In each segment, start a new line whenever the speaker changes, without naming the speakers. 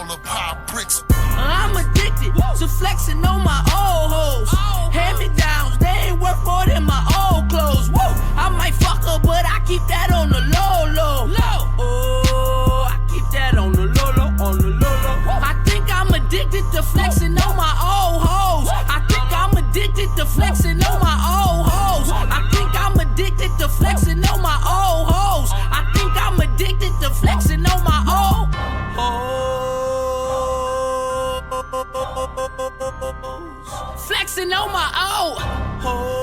full of pop bricks.
I'm addicted to flexing on my old hoes. Hand-me-downs, they ain't worth more than my old clothes. Woo! I might fuck her, but I keep that on the low. Oh, I keep that on the low. I think I'm addicted to flexing on my old hoes. I think I'm addicted to flexing on my old hoes. I think I'm addicted to flexing on my old hoes. I think I'm addicted to flexing on my old hoes. Flexing on my old hoes.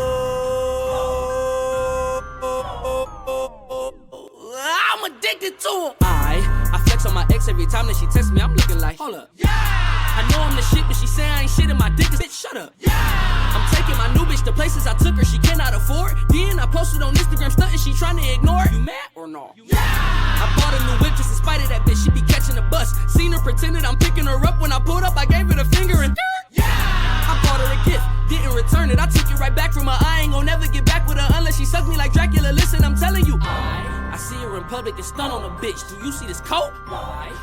I'm addicted to them.
I flex on my ex every time that she texts me. I'm looking like, hold up. Yeah. I know I'm the shit, but she say I ain't shit and my dick is bitch. Shut up. Yeah. I'm taking my new bitch to places I took her she cannot afford. Then I posted on Instagram stunting she trying to ignore it. You mad or no? Yeah. I bought a new whip just in spite of that bitch. She be catching a bus. Seen her pretended I'm picking her up. When I pulled up, I gave her the finger and yeah. I bought her a gift, didn't return it. I took it right back from her. I ain't gon' never get back with her unless she suck me like Dracula. Listen, I'm telling you. I see her in public and stun on a bitch. Do you see this coat?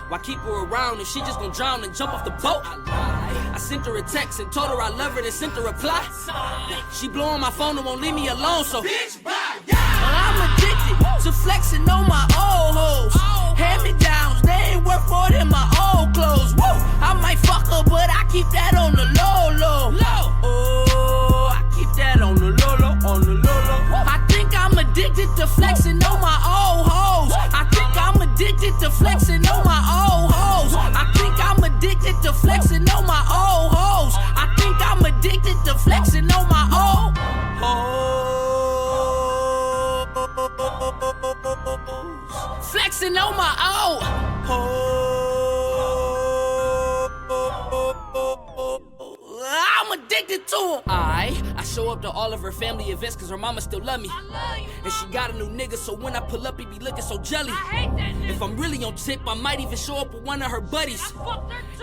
Why keep her around if she just gon' drown and jump off the boat? I sent her a text and told her I love her, then sent her a reply. She blowing my phone and won't leave me alone, so bitch, bye.
I'm addicted to flexing on my old hoes. Hand-me-downs, they ain't worth more than my old clothes. Woo! I might fuck her, but I keep that on the low. Oh, I keep that on the low. I think I'm addicted to flexing on my old hoes. I think I'm addicted to flexing on my old hoes. I think I'm addicted to flexing on my old hoes. I think I'm addicted to flexing on my old hoes. Flexing on my old hoes. I'm addicted to them.
I show up to all of her family events cause her mama still love me. And she got a new nigga, so when I pull up, he be looking so jelly.
I hate that nigga.
If I'm really on tip, I might even show up with one of her buddies.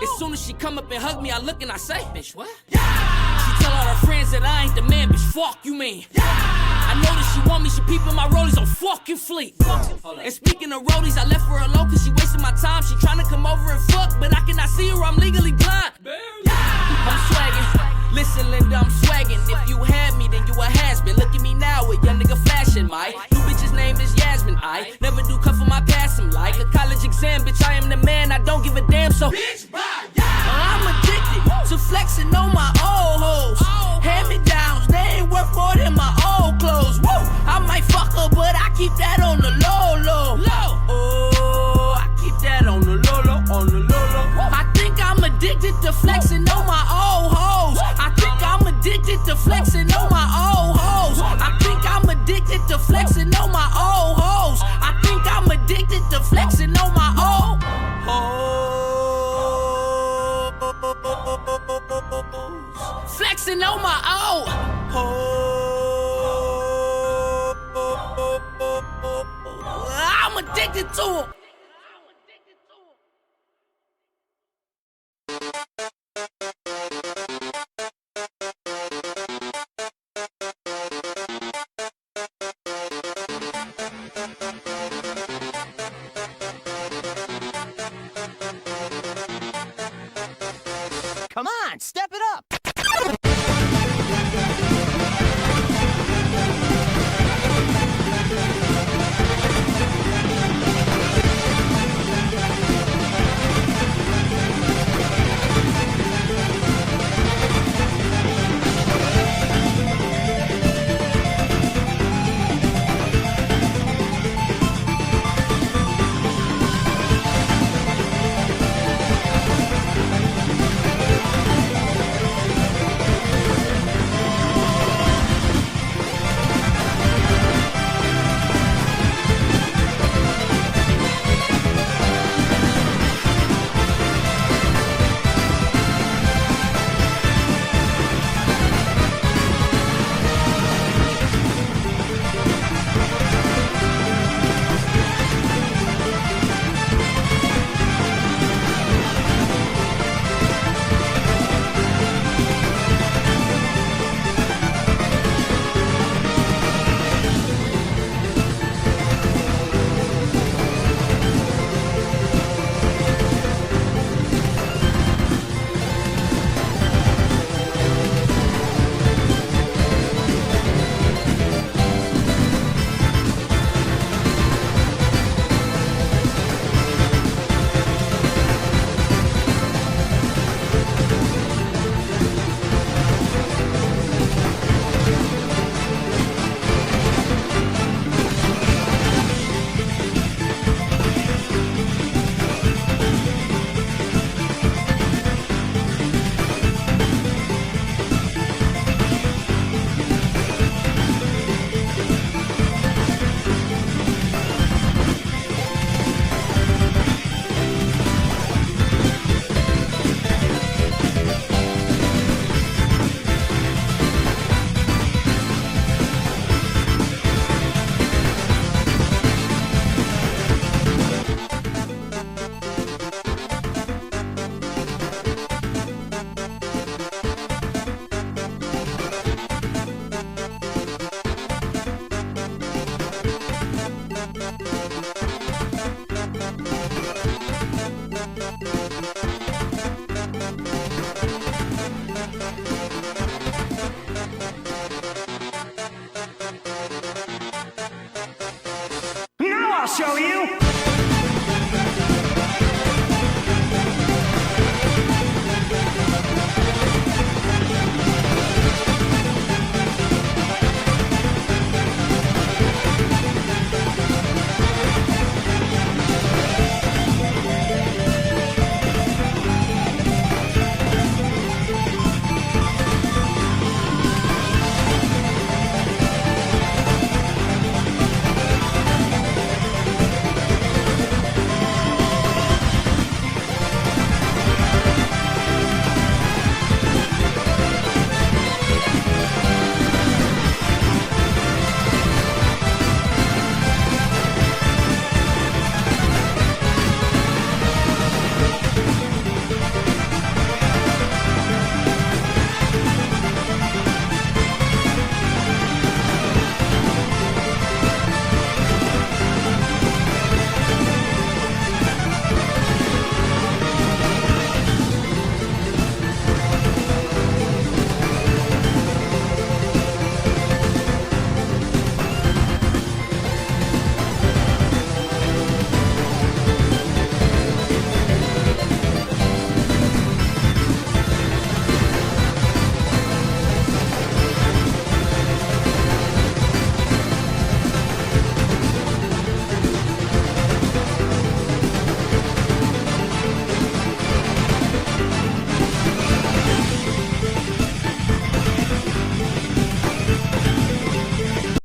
As soon as she come up and hug me, I look and I say, bitch, what? Yeah. She tell all her friends that I ain't the man, bitch, fuck you mean. Yeah. I know that she want me, she peeping my rollies on fucking fleek. And speaking of rollies, I left her alone cause she wasting my time. She tryna come over and fuck, but I cannot see her, I'm legally blind. I'm swagging. Listen, Linda, I'm swagging. If you had me, then you a has-been. Look at me now with young nigga flashing. My new bitch's name is Yasmin. I never do cut for my pass him like a college exam. Bitch, I am the man, I don't give a damn, so bitch, bye.
I'm addicted to flexing on my old hoes. Hand-me-downs, they ain't worth more than my old clothes. Woo! I might fuck her, but I keep that on the low. Oh, I keep that on the low. I think I'm addicted to flexing on my old hoes. I think I'm addicted to flexing on my old hoes. I think I'm addicted to flexing on my old hoes. I think I'm addicted to flexing on my old hoes. Flexing on my old hoes. I'm addicted to them.
Come on, step it up.
show you.